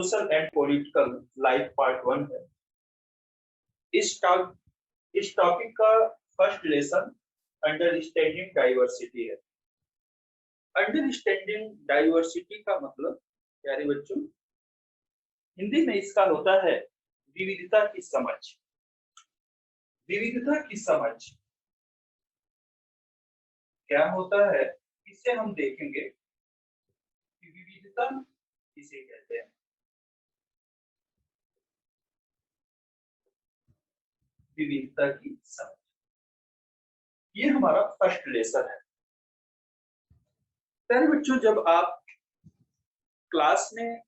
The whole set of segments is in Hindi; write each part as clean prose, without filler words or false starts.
Social and political life part 1 है। इस टॉप इस टॉपिक का फर्स्ट लेसन अंडरस्टैंडिंग डाइवर्सिटी है। अंडरस्टैंडिंग डाइवर्सिटी का मतलब प्यारे बच्चों हिंदी में इसका होता है विविधता की समझ। विविधता की समझ क्या होता है, इसे हम देखेंगे कि विविधता किसे कहते हैं। विविधता की समझ, ये हमारा फर्स्ट लेसन है। प्यारे बच्चों, जब आप क्लास में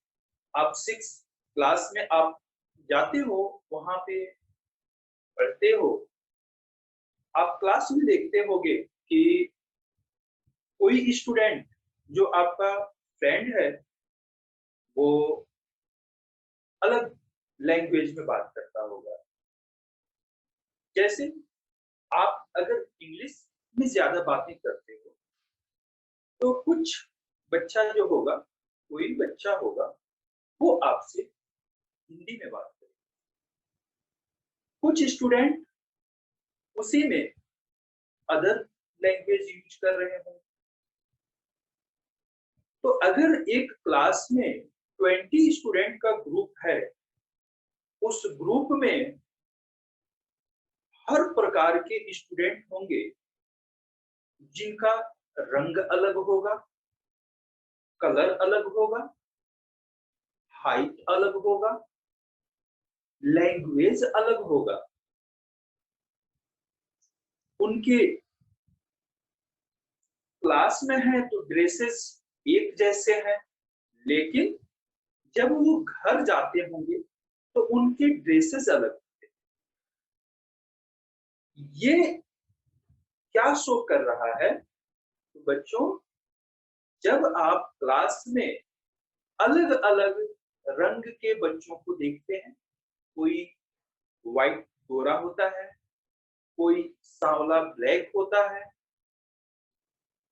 आप 6 क्लास में आप जाते हो, वहां पे पढ़ते हो, आप क्लास में देखते होगे कि कोई स्टूडेंट जो आपका फ्रेंड है वो अलग लैंग्वेज में बात करता होगा। जैसे आप अगर इंग्लिश में ज्यादा बातें करते हो तो कुछ बच्चा जो होगा, कोई बच्चा होगा, वो आपसे हिंदी में बात करेगा। कुछ स्टूडेंट उसी में अदर लैंग्वेज यूज कर रहे हैं। तो अगर एक क्लास में 20 स्टूडेंट का ग्रुप है, उस ग्रुप में हर प्रकार के स्टूडेंट होंगे जिनका रंग अलग होगा, कलर अलग होगा, हाइट अलग होगा, लैंग्वेज अलग होगा, उनके क्लास में है तो ड्रेसेस एक जैसे हैं, लेकिन जब वो घर जाते होंगे तो उनके ड्रेसेस अलग होंगे। ये क्या शो कर रहा है? तो बच्चों, जब आप क्लास में अलग अलग रंग के बच्चों को देखते हैं, कोई व्हाइट गोरा होता है, कोई सांवला ब्लैक होता है,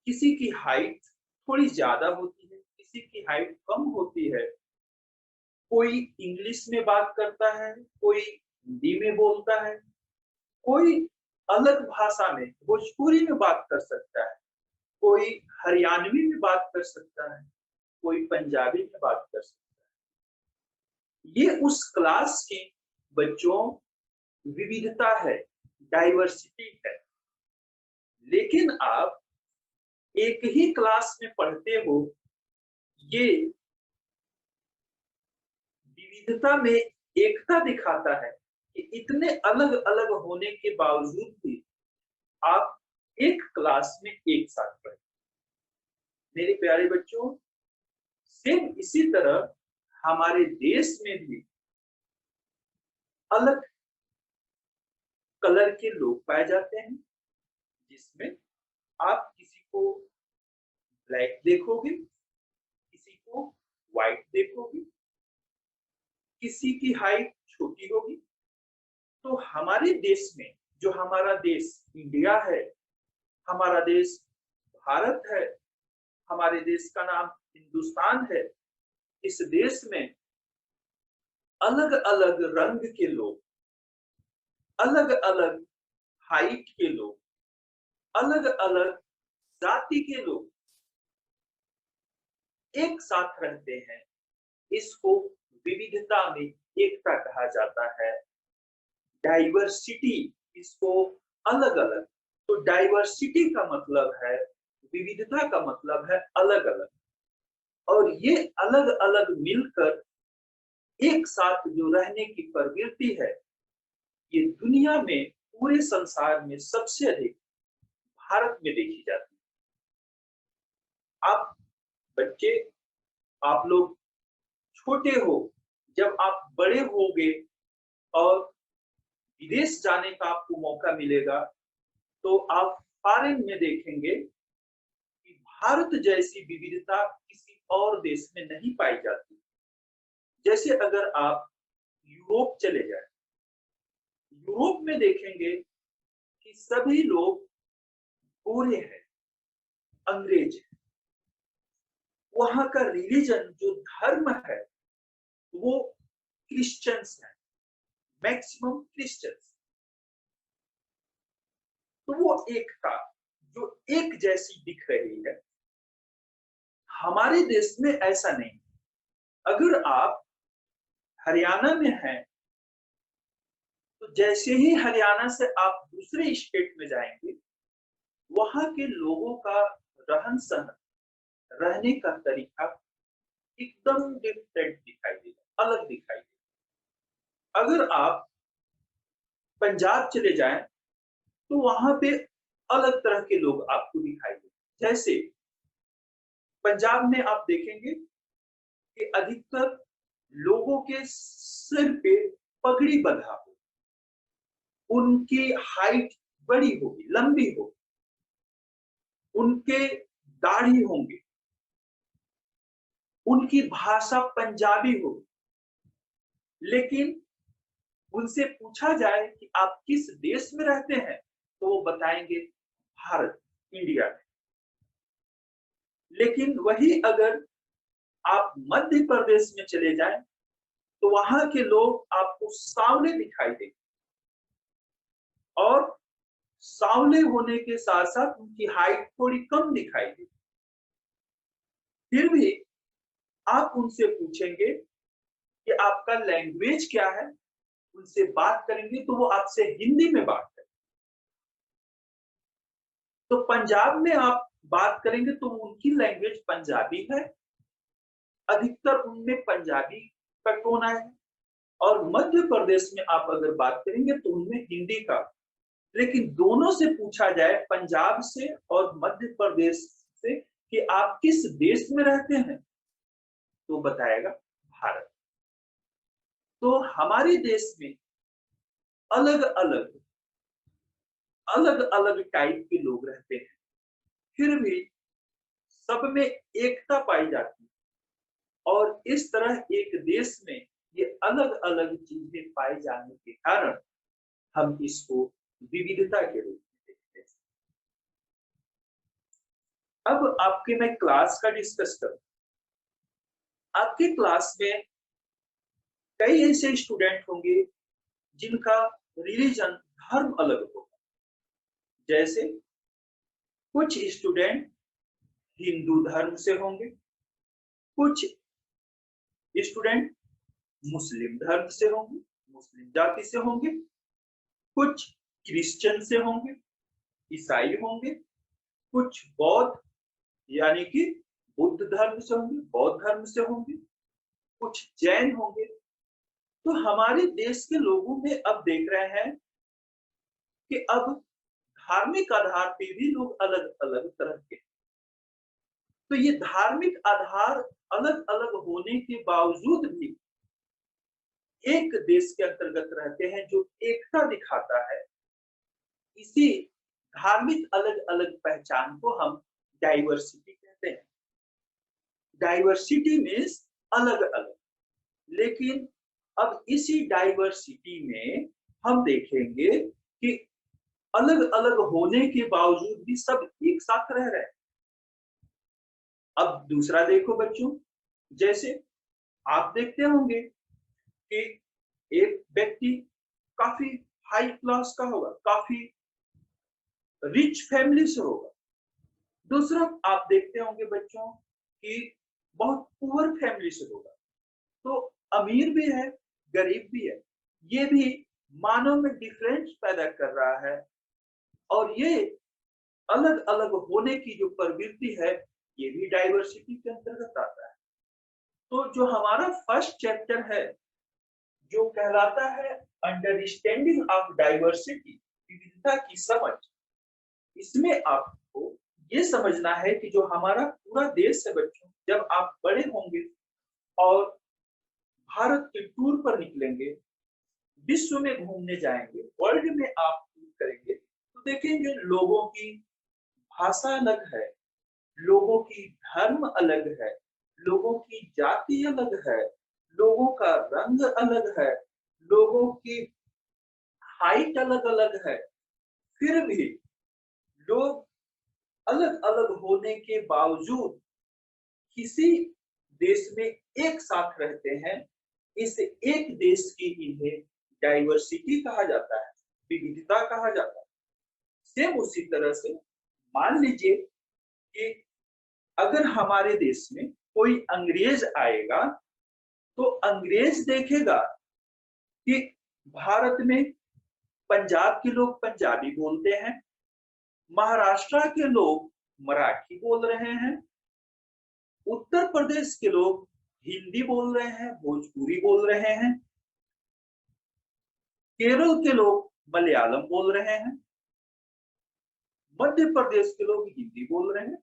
किसी की हाइट थोड़ी ज्यादा होती है, किसी की हाइट कम होती है, कोई इंग्लिश में बात करता है, कोई हिंदी में बोलता है, कोई अलग भाषा में भोजपुरी में बात कर सकता है, कोई हरियाणवी में बात कर सकता है, कोई पंजाबी में बात कर सकता है। ये उस क्लास की बच्चों विविधता है, डाइवर्सिटी है। लेकिन आप एक ही क्लास में पढ़ते हो, ये विविधता में एकता दिखाता है कि इतने अलग अलग होने के बावजूद भी आप एक क्लास में एक साथ पढ़े। मेरे प्यारे बच्चों, सेम इसी तरह हमारे देश में भी अलग कलर के लोग पाए जाते हैं, जिसमें आप किसी को ब्लैक देखोगे, किसी को व्हाइट देखोगे, किसी की हाइट छोटी होगी। तो हमारे देश में, जो हमारा देश इंडिया है, हमारा देश भारत है, हमारे देश का नाम हिंदुस्तान है, इस देश में अलग अलग रंग के लोग, अलग अलग हाइट के लोग, अलग अलग जाति के लोग एक साथ रहते हैं। इसको विविधता में एकता कहा जाता है, डाइवर्सिटी। इसको अलग अलग, तो डाइवर्सिटी का मतलब है, विविधता का मतलब है अलग अलग, और ये अलग अलग मिलकर एक साथ जो रहने की प्रवृत्ति है, ये दुनिया में, पूरे संसार में सबसे अधिक भारत में देखी जाती है। आप बच्चे, आप लोग छोटे हो, जब आप बड़े होगे और विदेश जाने का आपको मौका मिलेगा, तो आप फॉरेन में देखेंगे कि भारत जैसी विविधता किसी और देश में नहीं पाई जाती। जैसे अगर आप यूरोप चले जाएं, यूरोप में देखेंगे कि सभी लोग गोरे हैं, अंग्रेज हैं। वहां का रिलीजन, जो धर्म है, वो क्रिश्चियंस हैं, मैक्सिमम क्रिश्चियंस। तो वो एकता जो एक जैसी दिख रही है, हमारे देश में ऐसा नहीं। अगर आप हरियाणा में हैं, तो जैसे ही हरियाणा से आप दूसरे स्टेट में जाएंगे, वहां के लोगों का रहन सहन, रहने का तरीका एकदम डिफरेंट दिखाई देगा, अलग दिखाई देगा। अगर आप पंजाब चले जाएं, तो वहां पे अलग तरह के लोग आपको दिखाई देंगे। जैसे पंजाब में आप देखेंगे कि अधिकतर लोगों के सिर पे पगड़ी बंधा हो, उनकी हाइट बड़ी होगी, लंबी होगी, उनके दाढ़ी होंगे, उनकी भाषा पंजाबी होगी। लेकिन उनसे पूछा जाए कि आप किस देश में रहते हैं, तो वो बताएंगे भारत, इंडिया में। लेकिन वही अगर आप मध्य प्रदेश में चले जाएं, तो वहां के लोग आपको सांवले दिखाई देंगे, और सांवले होने के साथ साथ उनकी हाइट थोड़ी कम दिखाई देगी। फिर भी आप उनसे पूछेंगे कि आपका लैंग्वेज क्या है, उनसे बात करेंगे तो वो आपसे हिंदी में बात करेंगे। तो पंजाब में आप बात करेंगे तो उनकी लैंग्वेज पंजाबी है, अधिकतर उनमें पंजाबी का टोन है। और मध्य प्रदेश में आप अगर बात करेंगे तो उनमें हिंदी का। लेकिन दोनों से पूछा जाए, पंजाब से और मध्य प्रदेश से, कि आप किस देश में रहते हैं, तो बताएगा भारत। तो हमारे देश में अलग अलग टाइप के लोग रहते हैं, फिर भी सब में एकता पाई जाती है। और इस तरह एक देश में ये अलग अलग चीजें पाए जाने के कारण हम इसको विविधता के रूप में देखते हैं। अब आपके मैं क्लास का डिस्कस करूं। आपके क्लास में कई ऐसे स्टूडेंट होंगे जिनका रिलीजन, धर्म अलग होगा। जैसे कुछ स्टूडेंट हिंदू धर्म से होंगे, कुछ स्टूडेंट मुस्लिम धर्म से होंगे, मुस्लिम जाति से होंगे, कुछ क्रिश्चियन से होंगे, ईसाई होंगे, कुछ बौद्ध यानी कि बुद्ध धर्म से होंगे, बौद्ध धर्म से होंगे, कुछ जैन होंगे। तो हमारे देश के लोगों में अब देख रहे हैं कि अब धार्मिक आधार पे भी लोग अलग अलग तरह के। तो ये धार्मिक आधार अलग अलग होने के बावजूद भी एक देश के अंतर्गत रहते हैं, जो एकता दिखाता है। इसी धार्मिक अलग अलग पहचान को हम डाइवर्सिटी कहते हैं। डाइवर्सिटी मीन्स अलग अलग। लेकिन अब इसी डाइवर्सिटी में हम देखेंगे कि अलग अलग होने के बावजूद भी सब एक साथ रह रहे हैं। अब दूसरा देखो बच्चों, जैसे आप देखते होंगे कि एक व्यक्ति काफी हाई क्लास का होगा, काफी रिच फैमिली से होगा। दूसरा आप देखते होंगे बच्चों कि बहुत पुअर फैमिली से होगा। तो अमीर भी है, गरीब भी है। ये भी मानव में डिफरेंस पैदा कर रहा है। और ये अलग अलग होने की जो प्रवृत्ति है, ये भी डाइवर्सिटी के अंतर्गत आता है। तो जो हमारा फर्स्ट चैप्टर है, जो कहलाता है अंडरस्टैंडिंग ऑफ डाइवर्सिटी, विविधता की समझ, इसमें आपको ये समझना है कि जो हमारा पूरा देश है बच्चों, जब आप बड़े होंगे और भारत के टूर पर निकलेंगे, विश्व में घूमने जाएंगे, वर्ल्ड में आप टूर करेंगे, तो देखेंगे लोगों की भाषा अलग है, लोगों की धर्म अलग है, लोगों की जाति अलग है, लोगों का रंग अलग है, लोगों की हाइट अलग अलग है। फिर भी लोग अलग अलग होने के बावजूद किसी देश में एक साथ रहते हैं, इस एक देश की इन्हें डाइवर्सिटी कहा जाता है, विविधता कहा जाता है। सेम उसी तरह से मान लीजिए कि अगर हमारे देश में कोई अंग्रेज आएगा, तो अंग्रेज देखेगा कि भारत में पंजाब के लोग पंजाबी बोलते हैं, महाराष्ट्र के लोग मराठी बोल रहे हैं, उत्तर प्रदेश के लोग हिंदी बोल रहे हैं, भोजपुरी बोल रहे हैं, केरल के लोग मलयालम बोल रहे हैं, मध्य प्रदेश के लोग हिंदी बोल रहे हैं,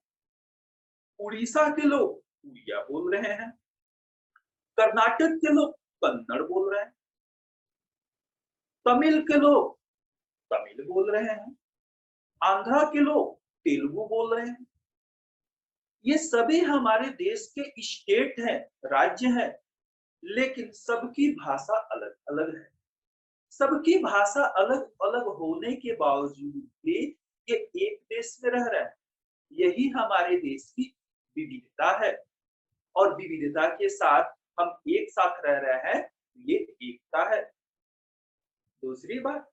उड़ीसा के लोग उड़िया बोल रहे हैं, कर्नाटक के लोग कन्नड़ बोल रहे हैं, तमिल के लोग तमिल बोल रहे हैं, आंध्रा के लोग तेलुगु बोल रहे हैं। ये सभी हमारे देश के स्टेट हैं, राज्य हैं, लेकिन सबकी भाषा अलग अलग है। सबकी भाषा अलग अलग होने के बावजूद भी ये एक देश में रह रहे हैं। यही हमारे देश की विविधता है, और विविधता के साथ हम एक साथ रह रहे हैं, ये एकता है। दूसरी बात,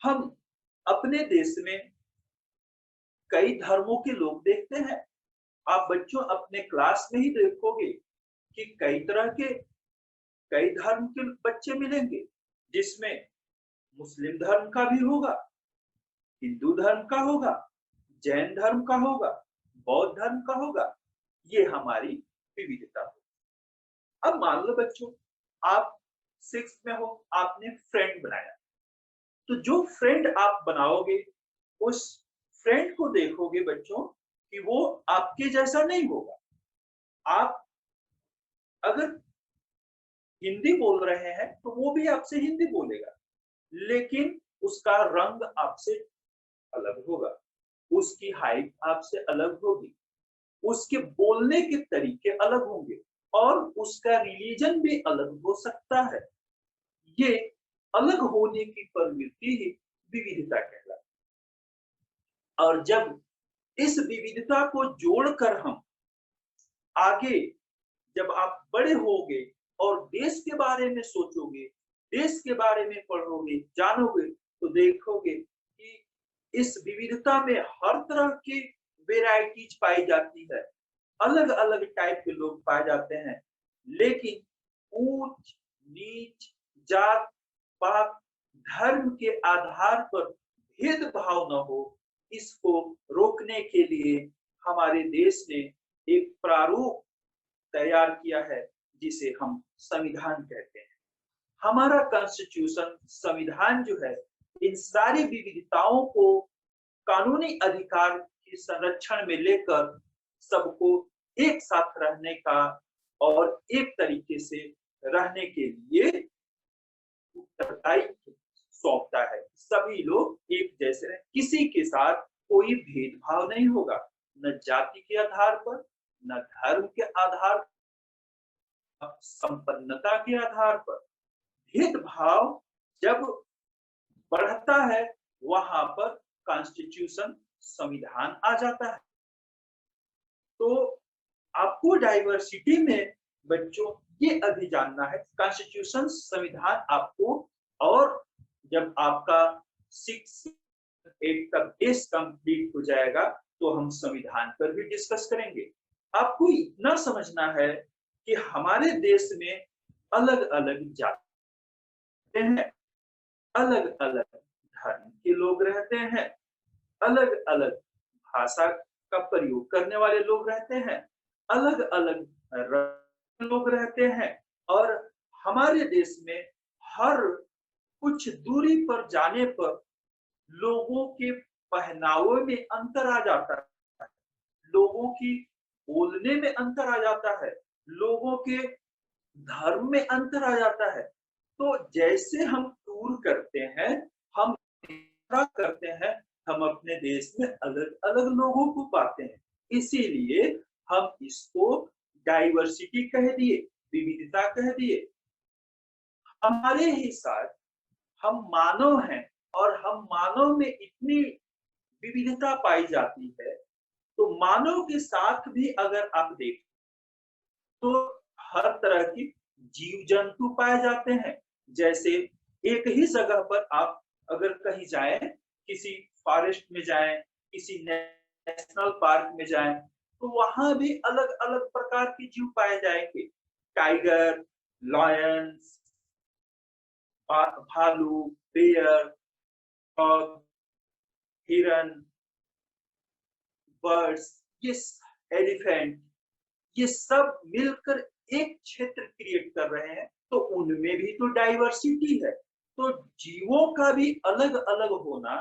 हम अपने देश में कई धर्मों के लोग देखते हैं। आप बच्चों अपने क्लास में ही देखोगे कि कई तरह के कई धर्म के बच्चे मिलेंगे, जिसमें मुस्लिम धर्म का भी होगा, हिंदू धर्म का होगा, जैन धर्म का होगा, बौद्ध धर्म का होगा। ये हमारी विविधता है। अब मान लो बच्चों, आप 6th में हो, आपने फ्रेंड बनाया, तो जो फ्रेंड आप बनाओगे, उस फ्रेंड को देखोगे बच्चों कि वो आपके जैसा नहीं होगा। आप अगर हिंदी बोल रहे हैं, तो वो भी आपसे हिंदी बोलेगा, लेकिन उसका रंग आपसे अलग होगा, उसकी हाइट आपसे अलग होगी, उसके बोलने के तरीके अलग होंगे, और उसका रिलीजन भी अलग हो सकता है। ये अलग होने की प्रवृत्ति ही विविधता कहलाती है। और जब इस विविधता को जोड़कर हम आगे, जब आप बड़े होगे और देश के बारे में सोचोगे, देश के बारे में पढ़ोगे, जानोगे, तो देखोगे कि इस विविधता में हर तरह की वेराइटीज पाई जाती है, अलग अलग टाइप के लोग पाए जाते हैं, लेकिन ऊंच नीच, जात पात, धर्म के आधार पर भेदभाव न हो, इसको रोकने के लिए हमारे देश ने एक प्रारूप तैयार किया है, जिसे हम संविधान कहते हैं। हमारा कॉन्स्टिट्यूशन, संविधान जो है, इन सारी विविधताओं को कानूनी अधिकार के संरक्षण में लेकर सबको एक साथ रहने का और एक तरीके से रहने के लिए उत्तरदायित्व सौंपता है। सभी लोग एक जैसे रहें, किसी के साथ कोई भेदभाव नहीं होगा, न जाति के आधार पर, न धर्म के आधार पर, संपन्नता के आधार पर। भेदभाव जब बढ़ता है, वहां पर कॉन्स्टिट्यूशन, संविधान आ जाता है। तो आपको डाइवर्सिटी में बच्चों ये अभी जानना है, कॉन्स्टिट्यूशन, संविधान आपको, और जब आपका 6 8 का बेस कंप्लीट हो जाएगा, तो हम संविधान पर भी डिस्कस करेंगे। आपको इतना समझना है कि हमारे देश में अलग अलग जाति हैं, अलग अलग धर्म के लोग रहते हैं, अलग अलग भाषा का प्रयोग करने वाले लोग रहते हैं, अलग अलग लोग रहते हैं, और हमारे देश में हर कुछ दूरी पर जाने पर लोगों के पहनावे में अंतर आ जाता है, लोगों की बोलने में अंतर आ जाता है, लोगों के धर्म में अंतर आ जाता है। तो जैसे हम टूर करते हैं, हम यात्रा करते हैं, हम अपने देश में अलग अलग लोगों को पाते हैं, इसीलिए हम इसको डाइवर्सिटी कह दिए, विविधता कह दिए। हमारे ही साथ हम मानव हैं, और हम मानव में इतनी विविधता पाई जाती है, तो मानव के साथ भी अगर आप देखें, तो हर तरह की जीव जंतु पाए जाते हैं। जैसे एक ही जगह पर आप अगर कहीं जाएं, किसी फॉरेस्ट में जाएं, किसी नेशनल पार्क में जाएं, तो वहां भी अलग अलग प्रकार के जीव पाए जाएंगे। टाइगर, लॉयंस, भालू, बेयर, डॉग, हिरन, बर्ड्स, ये एलिफेंट, ये सब मिलकर एक क्षेत्र क्रिएट कर रहे हैं, तो उनमें भी तो डाइवर्सिटी है। तो जीवों का भी अलग अलग होना,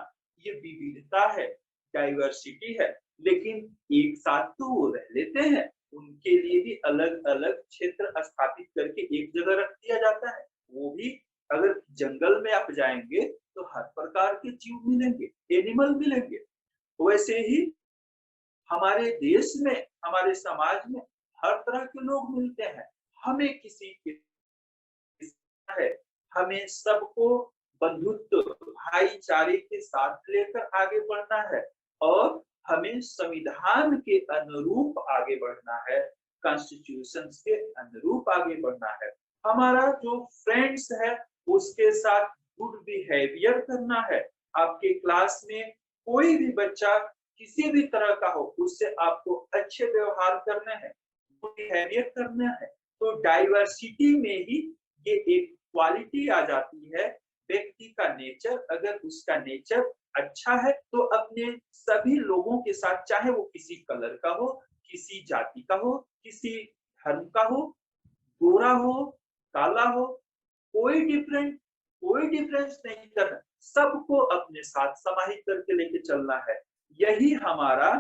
ये विविधता है, डाइवर्सिटी है। लेकिन एक साथ तो वो रह लेते हैं, उनके लिए भी अलग अलग क्षेत्र स्थापित करके एक जगह रख दिया जाता है। वो भी अगर जंगल में आप जाएंगे तो हर प्रकार के जीव मिलेंगे, एनिमल मिलेंगे। वैसे ही हमारे देश में, हमारे समाज में हर तरह के लोग मिलते हैं। हमें किसी के है, हमें सबको बंधुत्व, भाईचारे के साथ लेकर आगे बढ़ना है और हमें संविधान के अनुरूप आगे बढ़ना है, कॉन्स्टिट्यूशन के अनुरूप आगे बढ़ना है। हमारा जो फ्रेंड्स है उसके साथ गुड बिहेवियर करना है। आपके क्लास में कोई भी बच्चा किसी भी तरह का हो, उससे आपको अच्छे व्यवहार करने हैं, गुड बिहेवियर करना है। तो डाइवर्सिटी में ही ये एक क्वालिटी आ जाती है। व्यक्ति का नेचर, अगर उसका नेचर अच्छा है तो अपने सभी लोगों के साथ, चाहे वो किसी कलर का हो, किसी जाति का हो, किसी धर्म का हो, गोरा हो, काला हो, कोई डिफरेंस नहीं करना, सबको अपने साथ समाहित करके लेके चलना है। यही हमारा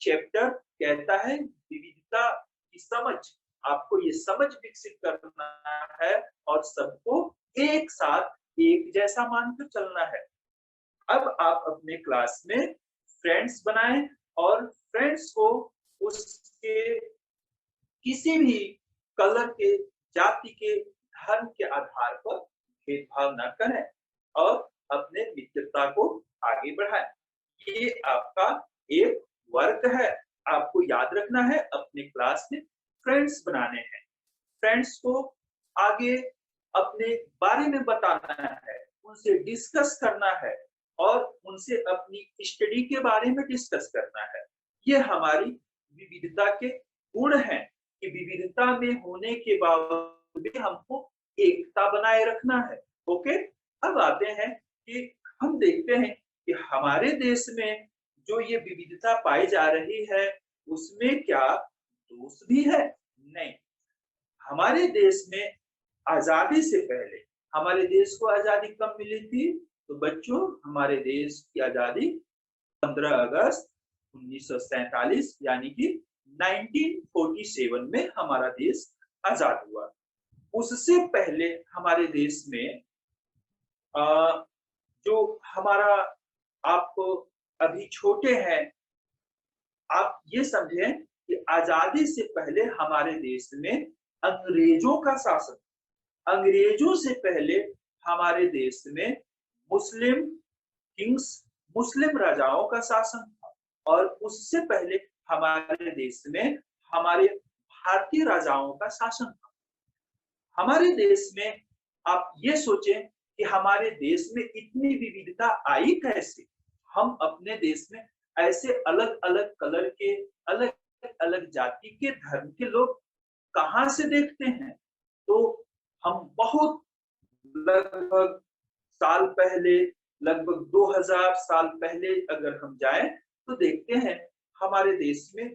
चैप्टर कहता है, विविधता की समझ। आपको ये समझ विकसित करना है और सबको एक साथ एक जैसा मानकर चलना है। अब आप अपने क्लास में फ्रेंड्स बनाएं और फ्रेंड्स को उसके किसी भी कलर के, जाति के, धर्म के आधार पर भेदभाव न करें और अपने मित्रता को आगे बढ़ाएं। ये आपका एक वर्क है। आपको याद रखना है, अपने क्लास में फ्रेंड्स बनाने हैं। फ्रेंड्स को आगे अपने बारे में बताना है, उनसे डिस्कस करना है और उनसे अपनी स्टडी के बारे में डिस्कस करना है। ये हमारी विविधता के गुण हैं कि विविधता में होने के बावजूद भी हमको एकता बनाए रखना है। ओके, अब आते हैं कि हम देखते हैं कि हमारे देश में जो ये विविधता पाई जा रही है, उसमें क्या दोष भी है? नहीं। हमारे देश में आजादी से पहले, हमारे देश को आजादी कब मिली थी? तो बच्चों, हमारे देश की आजादी 15 अगस्त 1947 यानी कि 1947 में हमारा देश आजाद हुआ। उससे पहले हमारे देश में जो हमारा, आप अभी छोटे हैं, आप ये समझें कि आजादी से पहले हमारे देश में अंग्रेजों का शासन, अंग्रेजों से पहले हमारे देश में मुस्लिम किंग्स, मुस्लिम राजाओं का शासन था और उससे पहले हमारे देश में हमारे भारतीय राजाओं का शासन था। हमारे देश में आप ये सोचें कि हमारे देश में इतनी विविधता आई कैसे? हम अपने देश में ऐसे अलग-अलग कलर के, अलग-अलग जाति के, धर्म के लोग कहाँ से देखते हैं? तो हम बहुत लगभग साल पहले, लगभग 2000 साल पहले अगर हम जाएं तो देखते हैं हमारे देश में,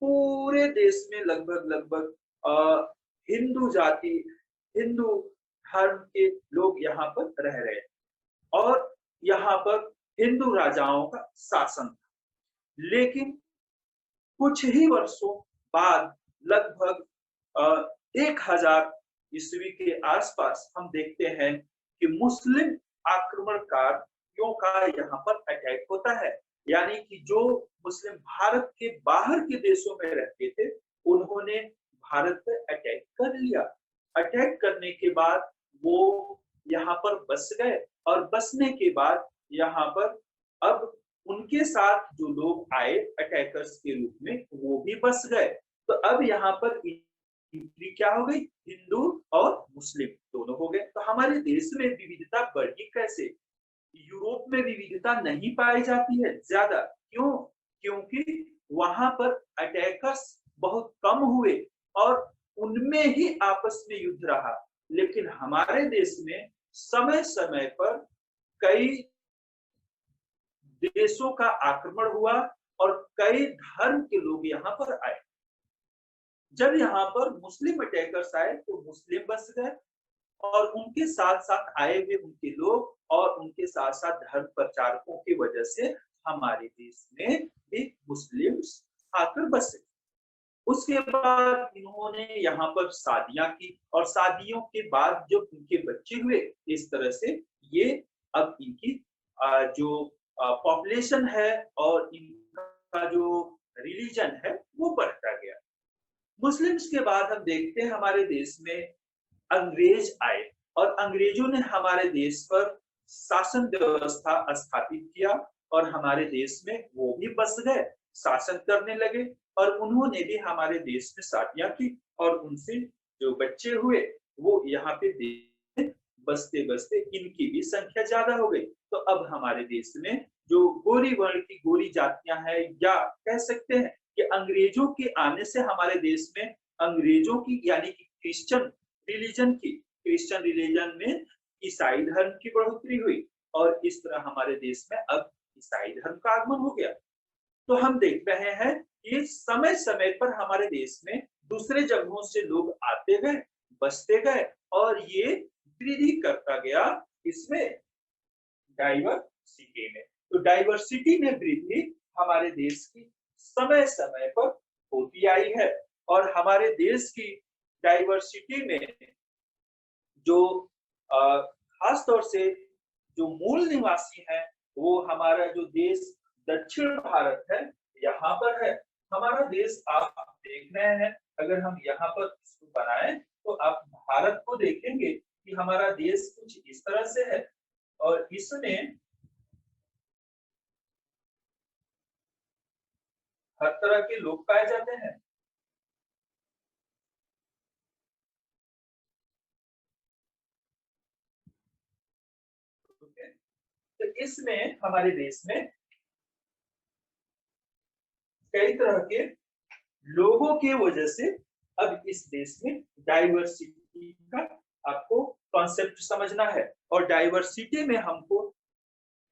पूरे देश में लगभग हिंदू जाति, हिंदू धर्म के लोग यहाँ पर रह रहे हैं और यहाँ पर हिंदू राजाओं का शासन था। लेकिन कुछ ही वर्षों बाद, लगभग 1000 ईस्वी के आसपास, हम देखते हैं कि मुस्लिम आक्रमणकारियों का यहाँ पर अटैक होता है। यानी कि जो मुस्लिम भारत के बाहर के देशों में रहते थे, उन्होंने भारत पे अटैक कर लिया। अटैक करने के बाद वो यहाँ पर बस गए और बसने के बाद यहाँ पर अब उनके साथ जो लोग आए अटैकर्स के रूप में, वो भी बस गए। तो अब यहाँ पर कंट्री क्या हो गई, हिंदू और मुस्लिम दोनों हो गए। तो हमारे देश में विविधता बढ़ी कैसे? यूरोप में विविधता नहीं पाई जाती है ज्यादा, क्यों? क्योंकि वहां पर अटैकर्स बहुत कम हुए और उनमें ही आपस में युद्ध रहा। लेकिन हमारे देश में समय समय पर कई देशों का आक्रमण हुआ और कई धर्म के लोग यहाँ पर आए। जब यहाँ पर मुस्लिम अटैकर्स आए तो मुस्लिम बस गए और उनके साथ साथ आए हुए उनके लोग और उनके साथ साथ धर्म प्रचारकों की वजह से हमारे देश में भी मुस्लिम्स आकर बसे। उसके बाद इन्होंने यहाँ पर शादियां की और शादियों के बाद जो उनके बच्चे हुए, इस तरह से ये अब इनकी जो पॉपुलेशन है और इनका जो रिलीजन है वो बढ़ता गया। मुस्लिम्स के बाद हम देखते हैं हमारे देश में अंग्रेज आए और अंग्रेजों ने हमारे देश पर शासन व्यवस्था स्थापित किया और हमारे देश में वो भी बस गए, शासन करने लगे और उन्होंने भी हमारे देश में शादियां की और उनसे जो बच्चे हुए वो यहाँ पे बसते बसते इनकी भी संख्या ज्यादा हो गई। तो अब हमारे देश में जो गोरी वर्ण की गोरी जातियां हैं, या कह सकते हैं कि अंग्रेजों के आने से हमारे देश में अंग्रेजों की यानी कि क्रिश्चियन रिलीजन में ईसाई धर्म की बढ़ोतरी हुई और इस तरह हमारे देश में अब ईसाई धर्म का आगमन हो गया। तो हम देख रहे हैं कि समय समय पर हमारे देश में दूसरे जगहों से लोग आते गए, बसते गए और ये वृद्धि करता गया इसमें डाइवर्सिटी में। तो डाइवर्सिटी में वृद्धि हमारे देश की समय समय पर होती आई है और हमारे देश की डाइवर्सिटी में जो खास तौर से जो मूल निवासी हैं, वो हमारा जो देश दक्षिण भारत है, यहाँ पर है। हमारा देश आप देख रहे हैं, अगर हम यहाँ पर इसको बनाएं तो आप भारत को देखेंगे कि हमारा देश कुछ इस तरह से है और इसमें हर तरह के लोग पाए जाते हैं। तो इसमें हमारे देश में कई तरह के लोगों के वजह से अब इस देश में डाइवर्सिटी का आपको कॉन्सेप्ट समझना है और डाइवर्सिटी में हमको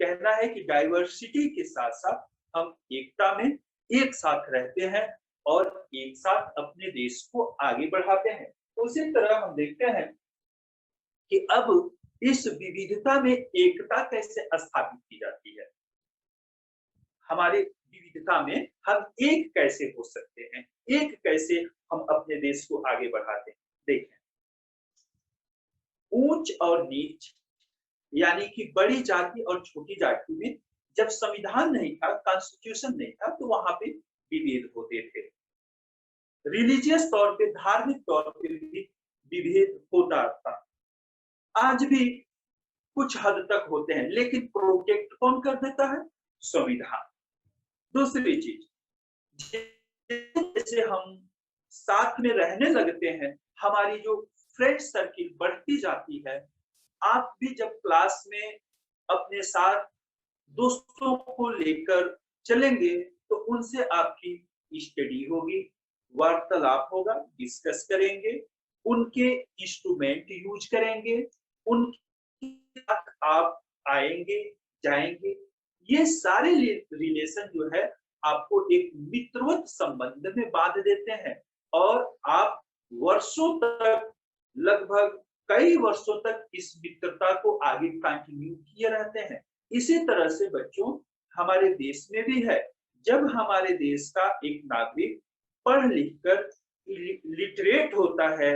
कहना है कि डाइवर्सिटी के साथ साथ हम एकता में एक साथ रहते हैं और एक साथ अपने देश को आगे बढ़ाते हैं। उसी तरह हम देखते हैं कि अब इस विविधता में एकता कैसे स्थापित की जाती है। हमारे विविधता में हम एक कैसे हो सकते हैं, एक कैसे हम अपने देश को आगे बढ़ाते हैं। देखें, ऊंच और नीच यानी कि बड़ी जाति और छोटी जाति में जब संविधान नहीं था, कॉन्स्टिट्यूशन नहीं था, तो वहां पे विभेद होते थे। रिलीजियस तौर पे, धार्मिक तौर पे भी विभेद होता था। आज भी कुछ हद तक होते हैं, लेकिन प्रोटेक्ट कौन कर देता है? संविधान। दूसरी चीज, जैसे हम साथ में रहने लगते हैं, हमारी जो फ्रेंड सर्किल बढ़ती जाती है। आप भी जब क्लास में अपने साथ दोस्तों को लेकर चलेंगे तो उनसे आपकी स्टडी होगी, वार्तालाप होगा, डिस्कस करेंगे, उनके इंस्ट्रूमेंट यूज करेंगे, उनके साथ आप आएंगे, जाएंगे। ये सारे रिलेशन जो है आपको एक मित्रवत संबंध में बांध देते हैं और आप वर्षों तक, लगभग कई वर्षों तक इस मित्रता को आगे कंटिन्यू किए रहते हैं। इसी तरह से बच्चों, हमारे देश में भी है। जब हमारे देश का एक नागरिक पढ़ लिख कर लिटरेट होता है,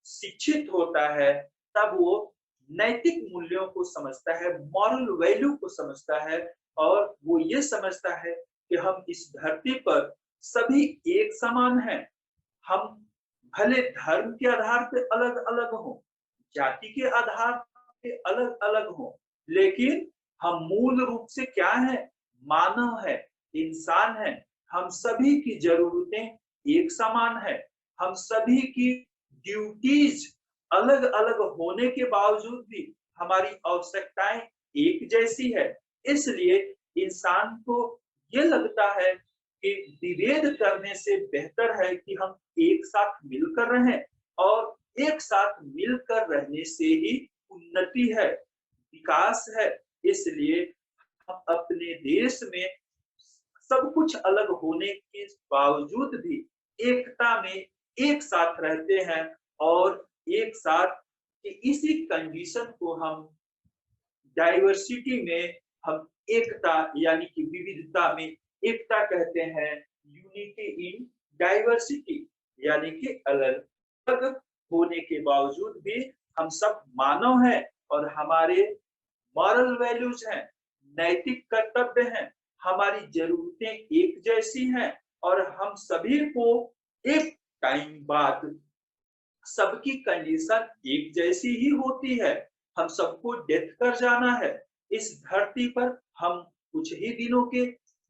शिक्षित होता है, तब वो नैतिक मूल्यों को समझता है, मॉरल वैल्यू को समझता है और वो ये समझता है कि हम इस धरती पर सभी एक समान हैं। हम भले धर्म के आधार पे अलग अलग हों, जाति के आधार पे अलग अलग हों, लेकिन हम मूल रूप से क्या है? मानव है, इंसान है। हम सभी की जरूरतें एक समान है, हम सभी की ड्यूटीज अलग अलग होने के बावजूद भी हमारी आवश्यकताएं एक जैसी है। इसलिए इंसान को ये लगता है कि विभेद करने से बेहतर है कि हम एक साथ मिलकर रहें, और एक साथ मिलकर रहने से ही उन्नति है, विकास है। इसलिए हम अपने देश में सब कुछ अलग होने के बावजूद भी एकता में एक साथ रहते हैं, और एक साथ इसी कंडीशन को हम डाइवर्सिटी में हम एकता यानी कि विविधता में एकता कहते हैं। यूनिटी इन डाइवर्सिटी यानी कि अलग अलग होने के बावजूद भी हम सब मानव हैं, और हमारे मॉरल वैल्यूज हैं, नैतिक कर्तव्य हैं, हमारी जरूरतें एक जैसी हैं, और हम सभी को एक टाइम बाद सबकी कंडीशन एक जैसी ही होती है। हम सबको डेथ कर जाना है। इस धरती पर हम कुछ ही दिनों के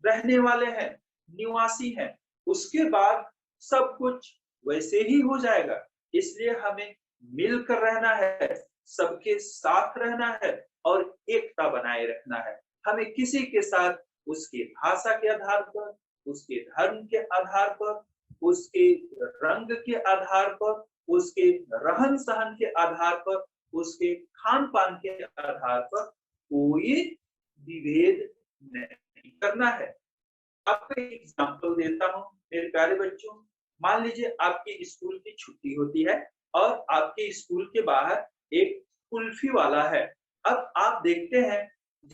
रहने वाले हैं, निवासी हैं। उसके बाद सब कुछ वैसे ही हो जाएगा। इसलिए हमें मिलकर रहना है, सबके साथ रहना है, और एकता बनाए रखना है। हमें किसी के साथ उसके भाषा के आधार पर, उसके धर्म के आधार पर, उसके रंग के आधार पर, उसके रहन सहन के आधार पर, उसके खान पान के आधार पर कोई विभेद नहीं करना है। आपको एक एग्जाम्पल देता हूँ मेरे प्यारे बच्चों। मान लीजिए आपके स्कूल की छुट्टी होती है, और आपके स्कूल के बाहर एक कुल्फी वाला है। अब आप देखते हैं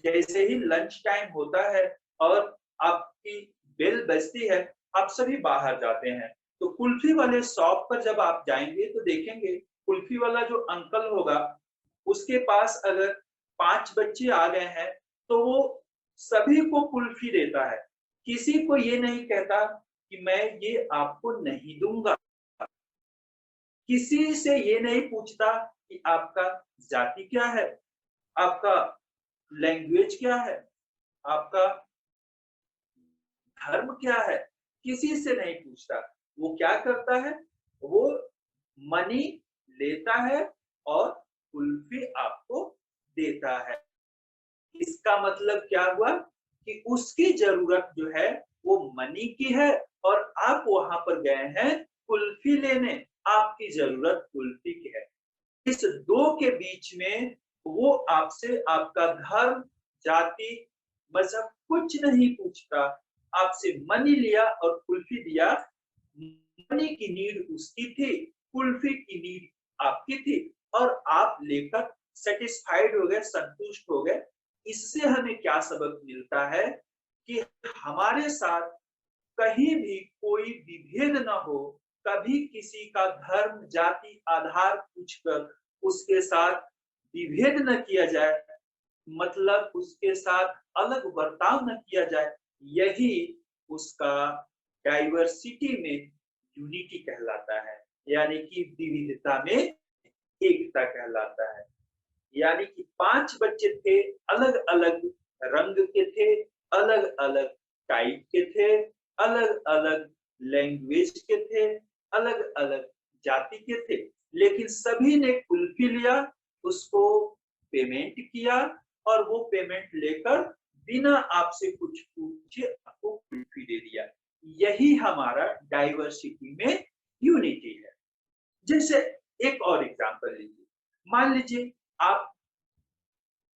जैसे ही लंच टाइम होता है और आपकी बेल बजती है, आप सभी बाहर जाते हैं। तो कुल्फी वाले शॉप पर जब आप जाएंगे तो देखेंगे कुल्फी वाला जो अंकल होगा, उसके पास अगर 5 बच्चे आ गए हैं तो वो सभी को कुल्फी देता है। किसी को ये नहीं कहता कि मैं ये आपको नहीं दूंगा। किसी से ये नहीं पूछता कि आपका जाति क्या है, आपका लैंग्वेज क्या है, आपका धर्म क्या है, किसी से नहीं पूछता। वो क्या करता है, वो मनी लेता है और कुल्फी आपको देता है। इसका मतलब क्या हुआ कि उसकी जरूरत जो है वो मनी की है, और आप वहां पर गए हैं कुल्फी लेने, आपकी जरूरत कुल्फी की है। इस दो के बीच में वो आपसे आपका धर्म, जाति, मजहब कुछ नहीं पूछता। आपसे मनी लिया और कुल्फी दिया। मनी की नीड उसकी थी, कुल्फी की नीड आपकी थी, और आप लेकर सेटिस्फाइड हो गए, संतुष्ट हो गए। इससे हमें क्या सबक मिलता है कि हमारे साथ कहीं भी कोई विभेद न हो, कभी किसी का धर्म, जाति, आधार पूछकर उसके साथ विभेद न किया जाए, मतलब उसके साथ अलग बर्ताव न किया जाए। यही उसका डाइवर्सिटी में यूनिटी कहलाता है, यानी कि विविधता में एकता कहलाता है। यानी कि 5 बच्चे थे, अलग अलग रंग के थे, अलग अलग टाइप के थे, अलग अलग लैंग्वेज के थे, अलग अलग जाति के थे, लेकिन सभी ने कुल्फी लिया, उसको पेमेंट किया, और वो पेमेंट लेकर बिना आपसे कुछ पूछे आपको कुल्फी दे दिया। यही हमारा डाइवर्सिटी में यूनिटी है। जैसे एक और एग्जांपल लीजिए। मान लीजिए आप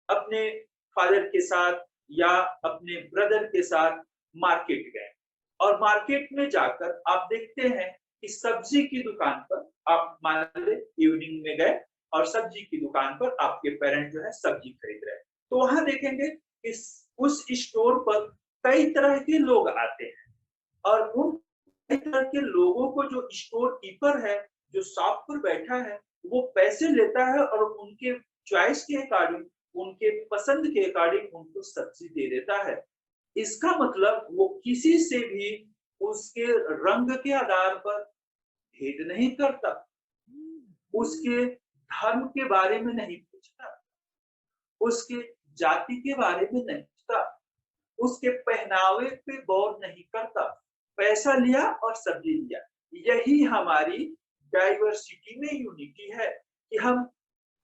अपने फादर के साथ या अपने ब्रदर के साथ मार्केट गए, और मार्केट में जाकर आप देखते हैं कि सब्जी की दुकान पर आप मान ले इवनिंग में गए, और सब्जी की दुकान पर आपके पेरेंट जो है सब्जी खरीद रहे हैं। तो वहां देखेंगे कि उस स्टोर पर कई तरह के लोग आते हैं, और उन कई तरह के लोगों को जो स्टोर कीपर है, जो शॉप पर बैठा है, वो पैसे लेता है और उनके चॉइस के अकॉर्डिंग, उनके पसंद के अकॉर्डिंग उनको सब्जी दे देता है। इसका मतलब वो किसी से भी उसके रंग के आधार पर भेद नहीं करता, उसके धर्म के बारे में नहीं पूछता, उसके जाति के बारे में नहीं पूछता, उसके पहनावे पे गौर नहीं करता। पैसा लिया और सब्जी लिया। यही हमारी डाइवर्सिटी में यूनिटी है कि हम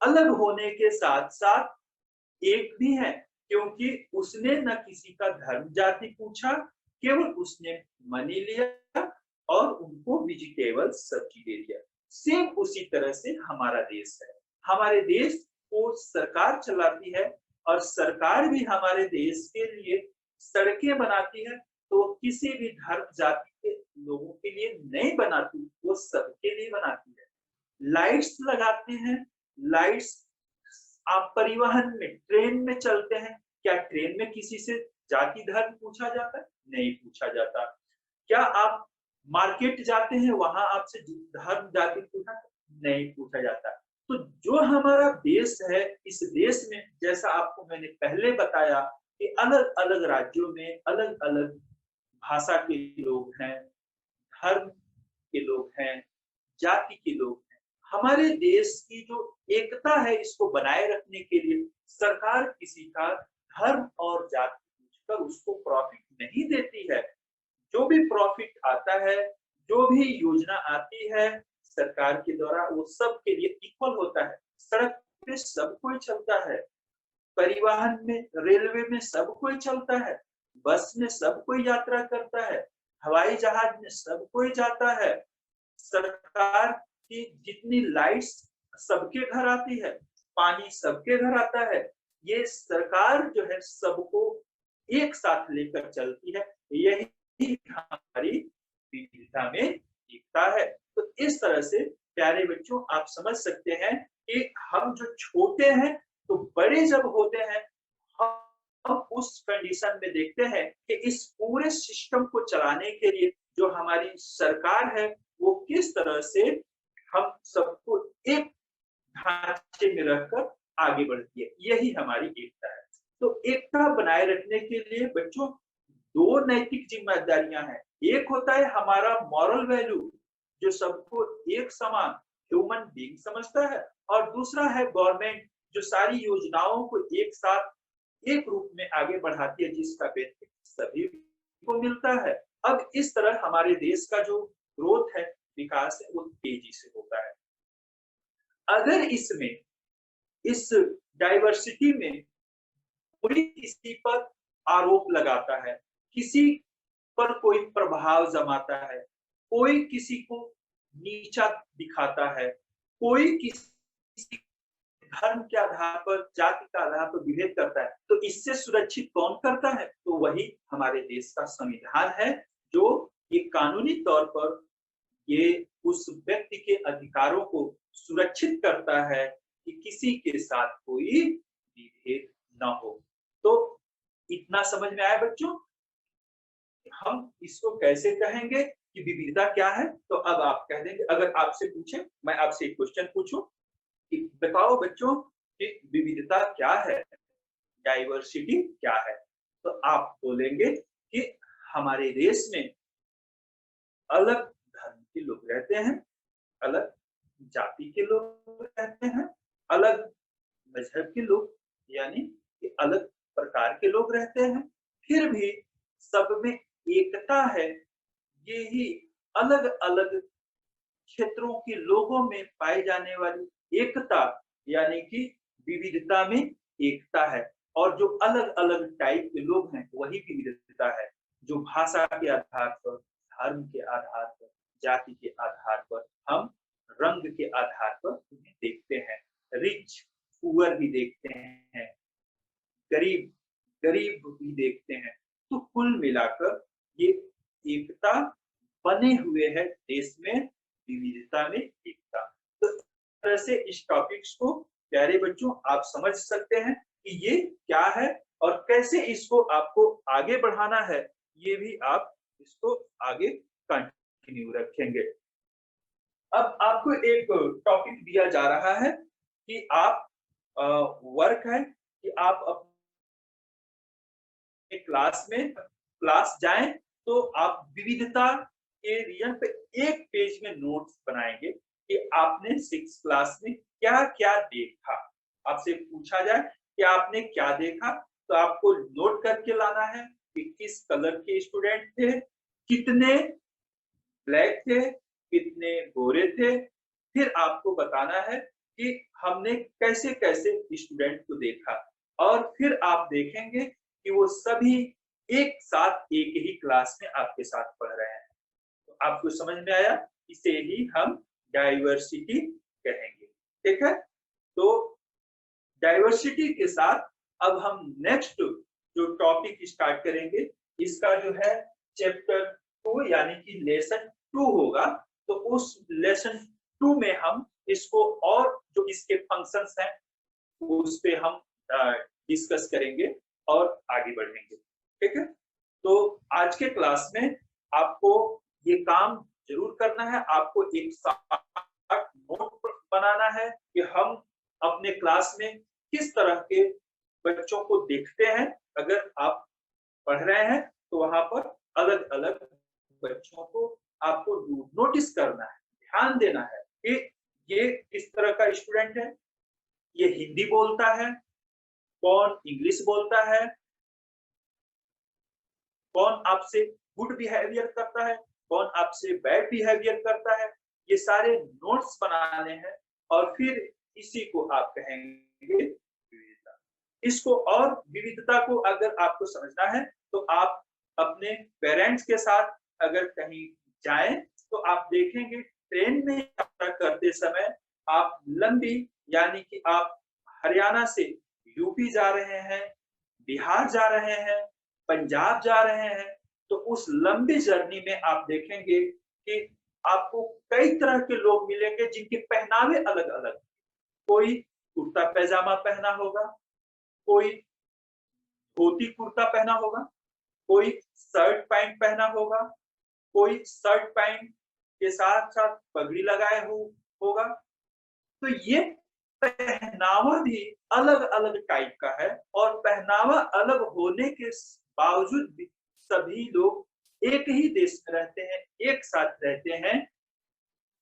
अलग होने के साथ साथ एक भी है, क्योंकि उसने न किसी का धर्म जाति पूछा, केवल उसने मनी लिया और उनको वेजिटेबल सब्जी दे दिया। सेम उसी तरह से हमारा देश है। हमारे देश को सरकार चलाती है और सरकार भी हमारे देश के लिए सड़कें बनाती है, तो किसी भी धर्म जाति के लोगों के लिए नहीं बनाती, वो सबके लिए बनाती है। लाइट्स लगाते हैं, लाइट्स आप परिवहन में ट्रेन में चलते हैं, क्या ट्रेन में किसी से जाति धर्म पूछा जाता है? नहीं पूछा जाता। क्या आप मार्केट जाते हैं, वहां आपसे धर्म जाति पूछा? नहीं पूछा जाता। तो जो हमारा देश है, इस देश में जैसा आपको मैंने पहले बताया कि अलग अलग राज्यों में अलग अलग भाषा के लोग हैं, धर्म के लोग हैं, जाति के लोग हैं। हमारे देश की जो एकता है, इसको बनाए रखने के लिए सरकार किसी का धर्म और जाति पूछकर उसको प्रॉफिट नहीं देती है। जो भी प्रॉफिट आता है, जो भी योजना आती है सरकार के द्वारा, वो सबके लिए इक्वल होता है। सड़क पे सब कोई चलता है, परिवहन में, रेलवे में सब कोई चलता है, बस में सब कोई यात्रा करता है, हवाई जहाज में सब कोई जाता है। सरकार की जितनी लाइट्स सबके घर आती है, पानी सबके घर आता है। ये सरकार जो है सबको एक साथ लेकर चलती है। यही हमारी विविधता में एकता है। तो इस तरह से प्यारे बच्चों, आप समझ सकते हैं कि हम जो छोटे हैं, तो बड़े जब होते हैं, हम उस कंडीशन में देखते हैं कि इस पूरे सिस्टम को चलाने के लिए जो हमारी सरकार है, वो किस तरह से हम सबको एक ढांचे में रखकर आगे बढ़ती है। यही हमारी एकता है। तो एकता बनाए रखने के लिए बच्चों दो नैतिक जिम्मेदारियां हैं। एक होता है हमारा मॉरल वैल्यू, जो सबको एक समान ह्यूमन बीइंग समझता है, और दूसरा है गवर्नमेंट, जो सारी योजनाओं को एक साथ एक रूप में आगे बढ़ाती है, जिसका बेनिफिट सभी को मिलता है। अब इस तरह हमारे देश का जो ग्रोथ है, विकास है, वो तेजी से होता है। अगर इसमें, इस डाइवर्सिटी में कोई किसी पर आरोप लगाता है, किसी पर कोई प्रभाव जमाता है, कोई किसी को नीचा दिखाता है, कोई किसी धर्म के आधार पर, जाति के आधार पर विभेद करता है, तो इससे सुरक्षित कौन करता है? तो वही हमारे देश का संविधान है, जो ये कानूनी तौर पर ये उस व्यक्ति के अधिकारों को सुरक्षित करता है कि किसी के साथ कोई विभेद न हो। तो इतना समझ में आया बच्चों? हम इसको कैसे कहेंगे कि विविधता क्या है? तो अब आप कह देंगे, अगर आपसे पूछे, मैं आपसे एक क्वेश्चन पूछूं कि बताओ बच्चों कि विविधता क्या है, डाइवर्सिटी क्या है? तो आप बोलेंगे कि हमारे देश में अलग धर्म के लोग रहते हैं, अलग जाति के लोग रहते हैं, अलग मजहब के लोग, यानी कि अलग प्रकार के लोग रहते हैं, फिर भी सब में एकता है। यही अलग अलग क्षेत्रों के लोगों में पाई जाने वाली एकता, यानी कि विविधता में एकता है। और जो अलग अलग टाइप के लोग हैं, वही विविधता है। जो भाषा के आधार पर, धर्म के आधार पर, जाति के आधार पर, हम रंग के आधार पर उन्हें देखते हैं। रिच पुअर भी देखते हैं, गरीब गरीब भी देखते हैं। तो कुल मिलाकर ये एकता बने हुए है देश में, विविधता में एकता। तो इस तरह से इस टॉपिक्स को प्यारे बच्चों आप समझ सकते हैं कि ये क्या है और कैसे इसको आपको आगे बढ़ाना है। ये भी आप इसको आगे कंटिन्यू रखेंगे। अब आपको एक टॉपिक दिया जा रहा है कि आप वर्क है कि आप अपने क्लास जाएं, तो आप विविधता के रीजन पे एक पेज में नोट्स बनाएंगे कि आपने 6th क्लास में क्या-क्या देखा। आपसे पूछा जाए कि आपने क्या देखा, तो आपको नोट करके लाना है कि किस कलर के स्टूडेंट थे, कितने ब्लैक थे, कितने गोरे थे, फिर आपको बताना है कि हमने कैसे कैसे स्टूडेंट को देखा, और फिर आप देखेंगे कि वो सभी एक साथ एक ही क्लास में आपके साथ पढ़ रहे हैं। तो आपको समझ में आया? इसे ही हम डाइवर्सिटी कहेंगे। ठीक है? तो डाइवर्सिटी के साथ अब हम नेक्स्ट जो टॉपिक स्टार्ट करेंगे, इसका जो है चैप्टर 2 यानी कि लेसन 2 होगा। तो उस लेसन 2 में हम इसको और जो इसके फंक्शंस हैं उस पे हम डिस्कस करेंगे और आगे बढ़ेंगे। ठीक है? तो आज के क्लास में आपको ये काम जरूर करना है। आपको एक साथ नोट बनाना है कि हम अपने क्लास में किस तरह के बच्चों को देखते हैं। अगर आप पढ़ रहे हैं तो वहां पर अलग-अलग बच्चों को आपको नोटिस करना है, ध्यान देना है कि ये किस तरह का स्टूडेंट है, ये हिंदी बोलता है, कौन इंग्लिश बोलता है, कौन आपसे गुड बिहेवियर करता है, कौन आपसे बैड बिहेवियर करता है। ये सारे नोट्स बनाने हैं और फिर इसी को आप कहेंगे विविधता। इसको और विविधता को अगर आपको समझना है तो आप अपने पेरेंट्स के साथ अगर कहीं जाएं तो आप देखेंगे ट्रेन में यात्रा करते समय आप लंबी यानी कि आप हरियाणा से यूपी जा रहे हैं, बिहार जा रहे हैं, पंजाब जा रहे हैं, तो उस लंबी जर्नी में आप देखेंगे कि आपको कई तरह के लोग मिलेंगे जिनके पहनावे अलग-अलग। कोई कुर्ता पैजामा पहना होगा, कोई धोती कुर्ता पहना होगा, कोई शर्ट पैंट पहना होगा, कोई शर्ट पैंट के साथ-साथ पगड़ी लगाए होगा। तो ये पहनावा भी अलग-अलग टाइप का है और पहनावा अलग होने के बावजूद भी सभी लोग एक ही देश में रहते हैं, एक साथ रहते हैं।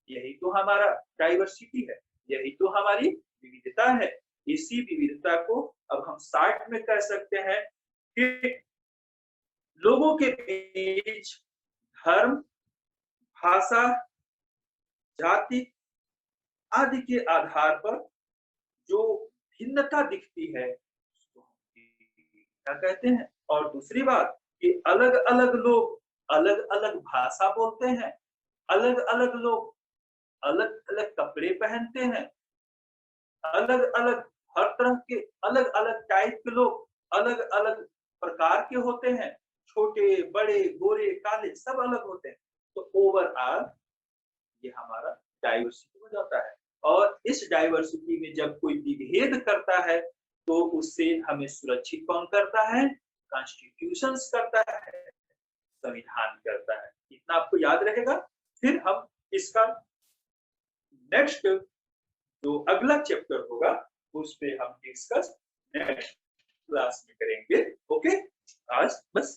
यही तो हमारा डाइवर्सिटी है, यही तो हमारी विविधता है। इसी विविधता को अब हम शॉर्ट में कह सकते हैं कि लोगों के बीच धर्म, भाषा, जाति आदि के आधार पर जो भिन्नता दिखती है उसको हम क्या कहते हैं। और दूसरी बात कि अलग-अलग लोग अलग-अलग भाषा बोलते हैं, अलग-अलग लोग अलग-अलग कपड़े पहनते हैं, अलग-अलग हर तरह के अलग-अलग टाइप के लोग अलग-अलग प्रकार के होते हैं, छोटे, बड़े, गोरे, काले सब अलग होते हैं। तो ओवरऑल ये हमारा डाइवर्सिटी हो जाता है। और इस डाइवर्सिटी में जब कोई विभेद करता है तो उससे हमें सुरक्षित कौन करता है? कॉन्स्टिट्यूशंस करता है, संविधान करता है। इतना आपको याद रहेगा। फिर हम इसका नेक्स्ट जो अगला चैप्टर होगा उस पे हम डिस्कस नेक्स्ट क्लास में करेंगे। ओके, आज बस